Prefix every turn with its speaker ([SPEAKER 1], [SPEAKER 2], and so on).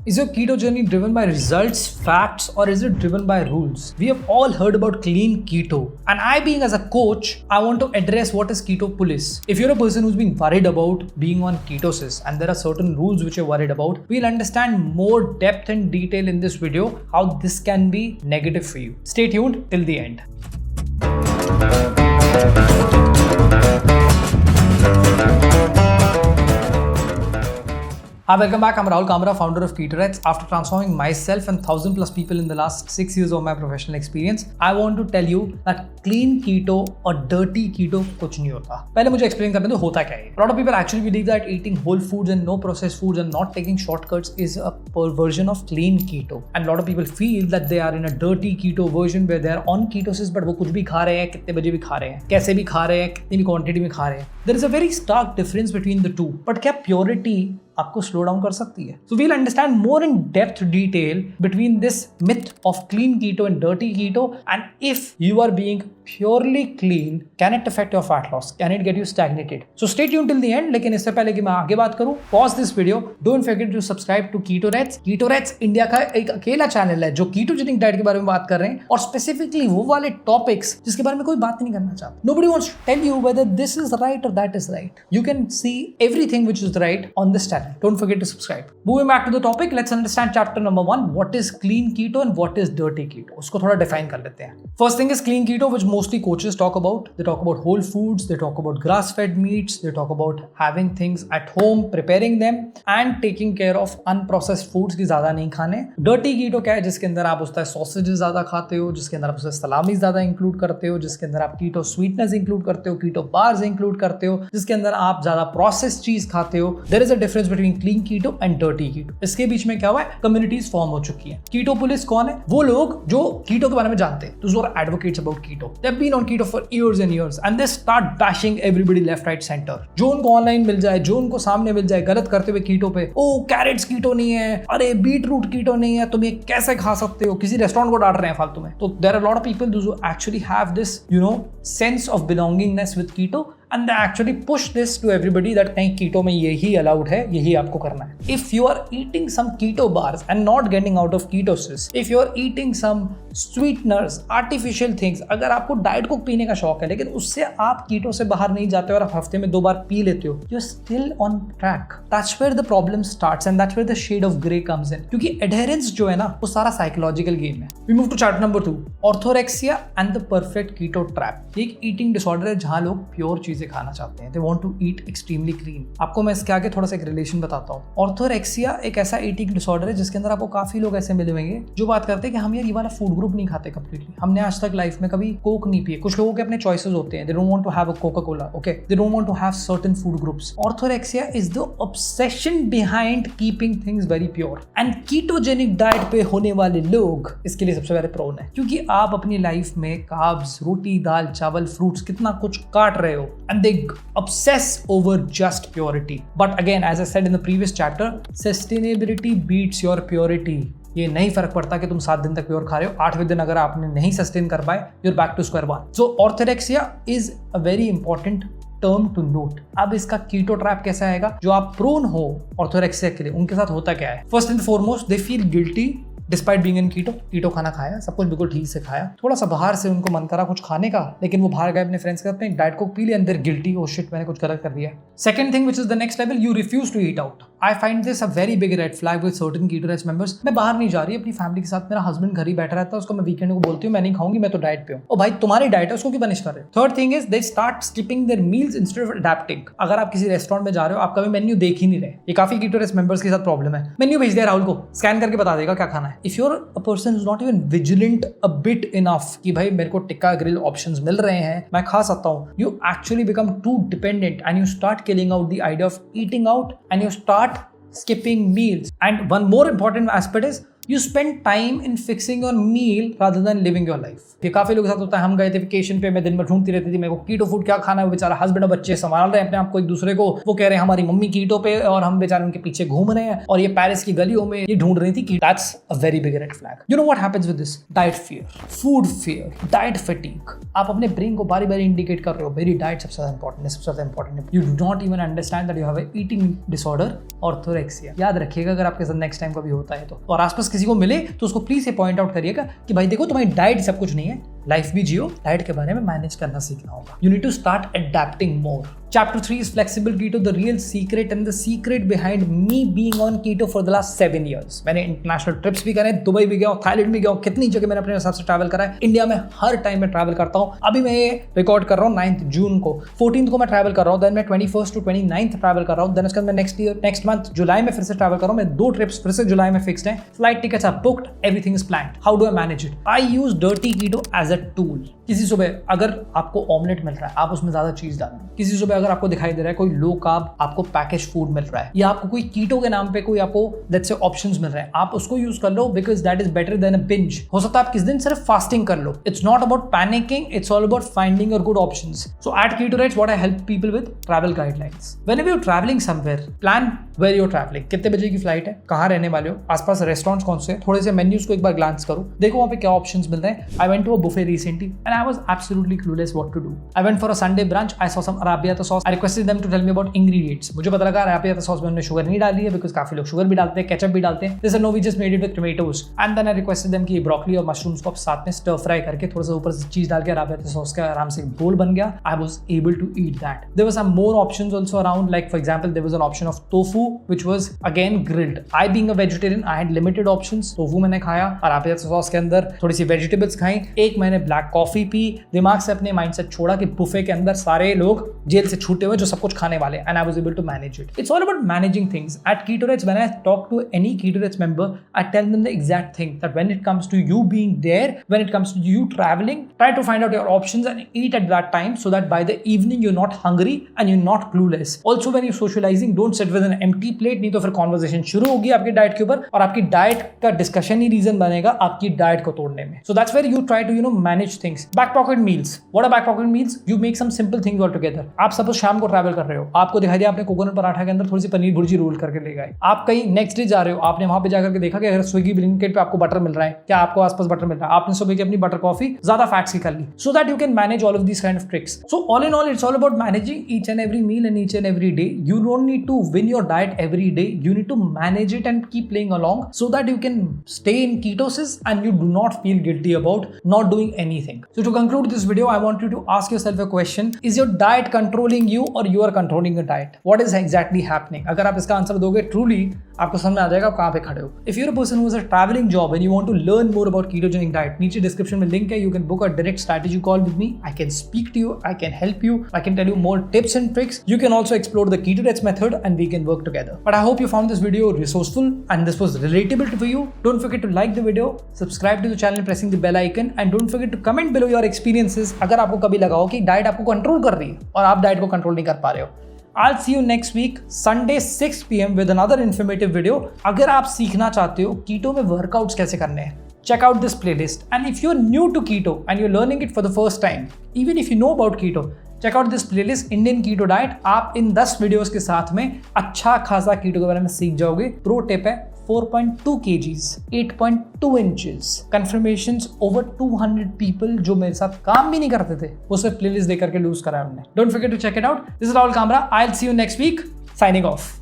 [SPEAKER 1] Is your keto journey driven by results, facts, or is it driven by rules? We have all heard about clean keto, and I, being as a coach, I want to address what is keto police. If you're a person who's been worried about being on ketosis and there are certain rules which you're worried about, we'll understand more depth and detail in this video how this can be negative for you. Stay tuned till the end. Hi, welcome back. I'm Rahul Kamra, founder of KetoReds. After transforming myself and 1,000 plus people in the last 6 years of my professional experience, I want to tell you that clean keto or dirty keto कुछ नहीं होता. पहले मुझे explain करने दो होता क्या है. A lot of people actually believe that eating whole foods and no processed foods and not taking shortcuts is a version of clean keto. And a lot of people feel that they are in a dirty keto version where they are on ketosis but वो कुछ भी खा रहे हैं, कितने बजे भी खा रहे हैं, कैसे भी खा रहे हैं, कितनी भी quantity में खा रहे हैं. There is a very stark difference between the two. But क्या purity आपको स्लो डाउन कर सकती है? So we'll understand more in depth detail between this myth of clean keto and dirty keto, and if you are being purely clean, can it affect your fat loss? Can it get you stagnated? So stay tuned till the end. लेकिन इससे पहले कि मैं आगे बात करूं, pause this video. Don't forget to subscribe to KetoReds. KetoReds India का एक अकेला चैनल है जो कीटोजेनिक डाइट के बारे में बात कर रहे हैं और स्पेसिफिकली वो वाले टॉपिक्स जिसके बारे में कोई बात नहीं करना चाहता. Nobody wants to tell you whether this is right or that is right. You can see everything which is right on this channel. Don't forget to subscribe. Moving back to the topic, let's understand chapter number 1. What is clean keto and what is dirty keto? उसको थोड़ा define कर लेते हैं. First thing is clean keto, which mostly coaches talk about. They talk about whole foods, they talk about grass-fed meats, they talk about having things at home, preparing them, and taking care of unprocessed foods की ज़्यादा नहीं खाने. Dirty keto क्या है? जिसके अंदर आप उसका sausages ज़्यादा खाते हो, जिसके अंदर आप उसका सलामी ज़्यादा include करते हो, जिसके अंदर आप keto sweetness include करते हो, keto bars include करते हो, जिसके अंदर आप ज़्यादा processed चीज़ खाते हो. There is a difference between clean keto and dirty keto. इसके बीच में क्या हुआ है? कम्युनिटीज फॉर्म हो चुकी हैं. कीटो पुलिस कौन है? वो लोग जो कीटो के बारे में जानते हैं. Those who are advocates about keto. They have been on keto for years and years and they start bashing everybody left, right, center. जो उनको ऑनलाइन मिल जाए, जो उनको सामने मिल जाए, गलत करते हुए कीटो पे. ओ कैरेट्स कीटो नहीं है, अरे बीट रूट कीटो नहीं है, तुम ये कैसे खा सकते हो? किसी रेस्टोरेंट को डांट रहे हैं फालतू में. तो there are a lot of people those who actually have this, sense of belongingness with keto. And they actually push this to everybody that नहीं कीटो में यही allowed है, यही आपको करना है. If you are eating some keto bars and not getting out of ketosis, if you are eating some sweeteners, artificial things, अगर आपको डाइट कोक पीने का शौक है लेकिन उससे आप कीटो से बाहर नहीं जाते और आप हफ्ते में 2 बार पी लेते हो, you're still on track. That's where the problem starts and that's where the shade of grey comes in. क्योंकि adherence जो है ना वो सारा psychological game है. We move to chapter number 2. Orthorexia and the perfect keto trap. ये एक eating disorder है जहाँ लोग प्योर चीजें खाना चाहते हैं. They want to eat extremely clean. आपको मैं इसके आगे थोड़ा सा एक रिलेशन बताता हूँ. ऑर्थोरेक्सिया एक ऐसा ईटिंग डिसऑर्डर है जिसके अंदर आपको काफी लोग ऐसे मिले होंगे जो बात करते हैं कि हम यार ये वाला फूड ग्रुप नहीं खाते कंप्लीटली. हमने आज तक लाइफ में कभी कोक नहीं पिए. कुछ लोगों के अपने चॉइसेस होते हैं. They don't want to have a Coca-Cola. Okay. They don't want to have certain food groups. Orthorexia is the obsession behind keeping things very pure. And ketogenic diet पे होने वाले लोग इसके लिए सबसे पहले प्रोन है क्योंकि आप अपनी लाइफ में कार्ब्स, रोटी, दाल, चावल, फ्रूट्स कितना कुछ काट रहे हो. And they obsess over just purity. But again, as I said in the previous chapter, sustainability beats your purity. ये नहीं फर्क पड़ता कि तुम 7 दिन तक प्योर खा रहे हो, 8वें दिन अगर आपने नहीं सस्टेन कर पाए, you're back to square one. So orthorexia is a very important term to note. अब इसका कीटो ट्रैप कैसे आएगा? जो आप प्रोन हो ऑर्थोरेक्सिया के लिए, उनके साथ होता क्या है? First and foremost, they feel guilty despite being in keto खाना खाया, सब कुछ बिल्कुल ठीक से खाया, थोड़ा सा बाहर से उनको मन करा कुछ खाने का, लेकिन वो बाहर गए अपने फ्रेंड्स के साथ में डाइट कोक पी लिया, अंदर गिल्टी, ओ शिट मैंने कुछ गलत कर दिया. Second thing which is the next level, you refuse to eat out. I find this a very big red flag with certain KetoReds members. मैं बाहर नहीं जा रही अपनी फैमिली के साथ, मेरा हस्बैंड घर ही बैठा रहता है, उसको मैं वीकेंड को बोलती हूँ मैं नहीं खाऊंगी, मैं तो डाइट पे हूँ. ओ भाई तुम्हारी डाइट है, उसको क्यों पनिश कर रहे हो? Third thing is they start skipping their meals instead of adapting. अगर आप किसी रेस्टोरेंट में जा रहे हो, आप कभी मेन्यू देख ही नहीं रहे. ये काफी KetoReds मेंबर्स के साथ प्रॉब्लम है. मेन्यू भेज दिया राहुल को, स्कैन करके बता देगा क्या खाना है. If you are a person who is not even vigilant a bit enough कि भाई मेरे को टिक्का ग्रिल ऑप्शंस मिल रहे हैं, मैं खा सकता हूँ, you actually become too dependent and you start killing out the idea of eating out and you start skipping meals. And one more important aspect is You spend time in fixing your meal rather than living your life. ये काफी लोगों के साथ होता है, हम गए थे वेकेशन पे, मैं दिन भर ढूंढती रहती थी मेरे को कीटो फूड क्या खाना है, बेचारा हस्बैंड और बच्चे संभाल रहे हैं अपने आप को एक दूसरे को, वो कह रहे हैं हमारी मम्मी कीटो पे और हम बेचारे उनके पीछे घूम रहे हैं, और ये पेरिस की गलियों में ये ढूंढ रही थी कि that's a very big red flag. You know what happens with this? Diet fear, food fear, diet fatigue. आप अपने ब्रेन को बारी बारी इंडिकेट कर रहे हो मेरी डाइट सबसे ज्यादा इंपॉर्टेंट है, सबसे ज्यादा इंपॉर्टेंट है. You do not even understand that you have a eating disorder, orthorexia. याद रखिएगा अगर आपके साथ नेक्स्ट टाइम कभी होता है तो, और आसपास किसी को मिले तो उसको प्लीज ये पॉइंट आउट करिएगा कि भाई देखो तुम्हारी डाइट सब कुछ नहीं है, लाइफ भी जियो, डाइट के बारे में मैनेज करना सीखना होगा. You need to start adapting more. Chapter 3 is flexible keto, the real secret and the secret behind me being on keto for the last 7 years. मैंने इंटरनेशनल ट्रिप्स भी करे, दुबई भी गया हूँ, थाईलैंड भी गया हूँ, कितनी जगह मैंने अपने हिसाब से ट्रैवल करा है. इंडिया में हर टाइम मैं ट्रैवल करता हूँ. अभी मैं ये रिकॉर्ड कर रहा हूँ 9 जून को, 14 को मैं ट्रैवल कर रहा हूँ, देन मैं 21 to 29 ट्रैवल कर रहा हूँ, देन उसके बाद मैं नेक्स्ट मंथ जुलाई में फिर से ट्रैवल कर रहा हूँ. मैं 2 ट्रिप्स फिर से जुलाई में फिक्स्ड हैं, flight tickets are booked, everything is planned. How do I manage it? I use dirty keto as a tool. किसी सुबह अगर आपको ऑमलेट मिल रहा है, आप उसमें ज्यादा चीज डाल दो. किसी सुबह अगर आपको दिखाई दे रहा है कोई लो कार्ब आपको पैकेज फूड मिल रहा है, या आपको कोई कीटो के नाम पे कोई आपको लेट्स से ऑप्शंस मिल रहे हैं, आप उसको यूज कर लो because that is better than a binge. हो सकता है आप किस दिन सिर्फ फास्टिंग कर लो. It's not about panicking, it's all about finding your good options. So at keto Rights what I help people with travel guidelines. Whenever you are travelling somewhere, plan where you are travelling, कितने बजे की flight है, कहाँ रहने वाले हो, आसपास restaurants कौन से हैं, थोड़े से मेन्यूज को एक बार ग्लांस करो, देखो वहाँ पे क्या ऑप्शंस मिल रहे हैं. I went to a buffet recently and I was absolutely clueless what to do. I went for a Sunday brunch. I saw some arrabbiata sauce. I requested them to tell me about ingredients. मुझे पता लगा arrabbiata sauce में उन्होंने sugar नहीं डाली है because काफी लोग शुगर भी डालते हैं, केचप भी डालते हैं. They said no, we just made it with tomatoes. And then I requested them कि ब्रोकली और मशरूम्स को आप साथ में स्टर फ्राई करके थोड़ा सा ऊपर से चीज डाल के arrabbiata sauce का आराम से बोल बन गया. I was able to eat that. There were some more options also around. Like for example, there was an option of tofu which was again grilled. I being a vegetarian, I had limited options. tofu मैंने खाया, arrabbiata sauce के अंदर थोड़ी सी vegetables खाई, एक मैंने black coffee P, दिमाग से अपने माइंडसेट छोड़ा कि बुफे के अंदर सारे लोग जेल से छूटे हुए जो सब कुछ खाने वाले, and I was able to manage it. It's all about managing things. At keto rights when I talk to any keto rights member, I tell them the exact thing that when it comes to you being there, when it comes to you travelling, try to find out your options and eat at that time so that by the evening you are not hungry and you are not clueless. Also when you socialising, don't sit with an empty plate, नहीं तो फिर conversation शुरू होगी आपकी diet के ऊपर और आपकी डाइट का डिस्कशन ही रीजन बनेगा आपकी डाइट को तोड़ने में. So that's where you try to manage things. Back pocket meals. What are back pocket meals? You make some simple things all together. आप सपोज शाम को ट्रैवल कर रहे हो, आपको दिखाई दिया आपने कोकोनट पराठा के अंदर थोड़ी सी पनीर भुर्जी रोल करके ले गए. आप कहीं नेक्स्ट डे जा रहे हो, आपने वहां पे जाकर के देखा कि अगर स्विगी ब्लिंकिट पे आपको बटर मिल रहा है, क्या आपको आसपास बटर मिल रहा है, आपने सुबह की अपनी बटर कॉफी ज्यादा फैट्स की कर ली, so that you can manage all of these kind of tricks. So all in all it's all about managing each and every meal and each and every day. You don't need to win your diet every day, you need to manage it and keep playing along so that you can stay in ketosis and you do not feel guilty about not doing anything. So to conclude this video, I want you to ask yourself a question. Is your diet controlling you or you are controlling your diet? What is exactly happening? अगर आप इसका answer दोगे truly, आपको समझ में आ जाएगा आप कहाँ पे खड़े हो. If you're a person who has a traveling job and you want to learn more about ketogenic diet, नीचे description में link है, you can book a direct strategy call with me. I can speak to you, I can help you, I can tell you more tips and tricks. You can also explore the Keto Rats method and we can work together. But I hope you found this video resourceful and this was relatable for you. Don't forget to like the video, subscribe to the channel pressing the bell icon and don't forget to comment below your experiences अगर आपको कभी लगा हो कि diet आपको control कर रही है और आप डाइट को कंट्रोल नहीं कर पा रहे हो. I'll see you next week, Sunday 6 PM with another informative video. अगर आप सीखना चाहते हो कीटो में वर्कआउट्स कैसे करने हैं, check out this playlist. And if you're new to keto and you're learning it for the first time, even if you know about keto, check out this playlist Indian Keto Diet. आप इन 10 videos के साथ में अच्छा खासा कीटो के बारे में सीख जाओगे. प्रो टिप है 4.2 kgs, 8.2 inches, confirmations over 200 people जो मेरे साथ काम भी नहीं करते थे, वो सिर्फ प्लेलिस्ट देकर के लूज करा हमने. Don't forget to check it out. This is Rahul Kamra. I'll see you next week. Signing off.